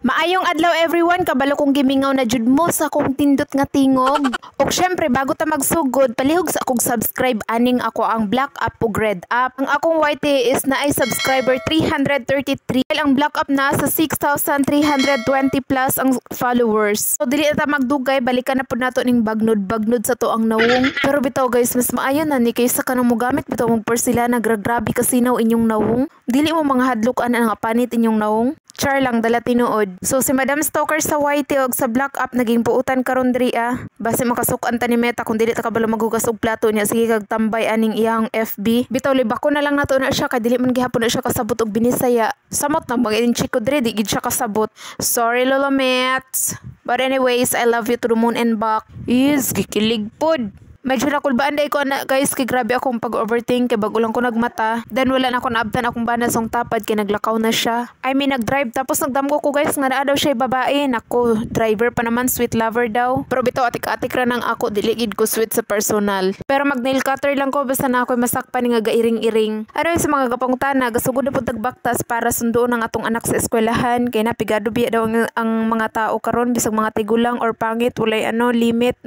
Maayong adlaw everyone, kabalo kong gimingaw na jud mo sa akong tindot nga tingog. Ug syempre bago ta magsugod, palihog sa akong subscribe aning ako ang Black Up ug Red Up. Ang akong YT is na ay subscriber 333. Ang Black Up na sa 6,320 plus ang followers. So dili na ta magdugay, balikan na pud nato ning bagnod sa to ang nawong. Pero bitaw guys, mas maayo na ni kaysa kanang mogamit bitaw mong persila nagragrabe kasinaw inyong nawong. Dili mo mga hadlukan ang panit inyong nawong. Char lang dala tinuod. So si Madam Stalker sa YT og sa Black Up naging puutan karon diri Base makasukan ta ni Meta kung dili ta kabalo maghugas og plato niya, sige kag tambay aning iyang FB. Bitaw libako na lang nato na siya kay dili man gihapon na siya kasabot og binisaya. Samot na mga chiko diri di gid siya kasabot. Sorry Lolo Mets. But anyways, I love you to the moon and back. Is gikilig pod. Medyo nakulbaan day ko na guys, kay grabe akong pag-overthink kay bago lang ko nagmata. Then wala na ako naabtan akong banas ng tapad kay naglakaw na siya. I mean nagdrive tapos nagdamgo ko guys nga naa daw siya babae. Nako, driver pa naman, sweet lover daw. Pero bitaw atik-atik ra nang ako, dili gid ko sweet sa personal. Pero mag nail cutter lang ko basta na ako masakpan nga gairing-iring. Aroy sa mga kapangutana, gasugod na pud tagbaktas para sunduon ang atong anak sa eskwelahan kay napigado biya daw ang mga tao karon bisag mga tigulang or pangit walay limit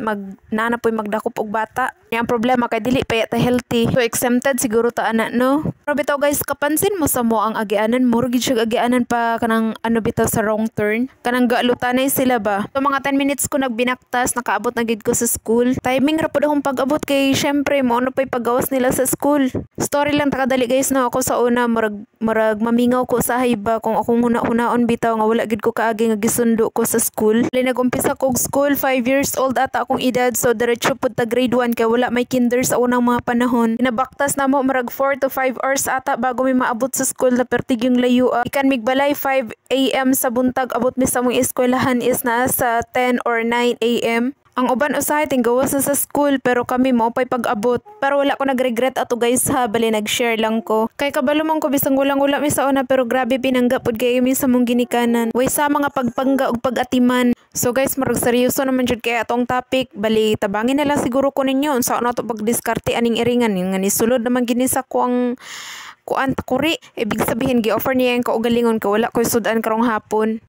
nana poy magdakop og bata. Yang problema kay dili pa yata healthy. So exempted siguro ta ana no. Pero bitaw guys, kapansin mo sa mo ang agianan, murag gid siya agianan pa kanang bitaw sa wrong turn. Kanang galutanay sila ba. So mga 10 minutes ko nagbinaktas, nakaabot na gid ko sa school. Timing ra pud akong pag-abot kay syempre mo ano pay pagawas nila sa school. Story lang takadali guys no, ako sa una murag mamingaw ko sa hayba kung akong huna-hunaon bitaw nga wala gid ko kaagi nga gisundo ko sa school. Dili nagumpisa ko og school 5 years old ata akong edad, so diretso pud ta grade 1 kay wala may kinder sa unang mga panahon. Inabaktas na mo marag 4 to 5 hours ata bago mi maabot sa school na pertig yung layo. Ikan migbalay 5 AM sa buntag, abot mi sa mong eskwelahan is na sa 10 or 9 AM. Ang uban usahay tinggawas sa school pero kami mo pay pag-abot. Pero wala ko nagregret ato guys ha, bali nag-share lang ko. Kay kabalo man ko bisang wala mi sa una pero grabe pinangga pud kay mi sa mong ginikanan. Way sa mga pagpangga ug pag-atiman. So guys, marag seryoso naman jud kay atong topic. Bali tabangin na lang siguro ko ninyo unsa na to pagdiskarte aning iringan nga ni sulod naman gini sa ko ang kuan takuri. Ibig sabihin gi-offer niya yung kaugalingon ka wala ko sudan karong hapon.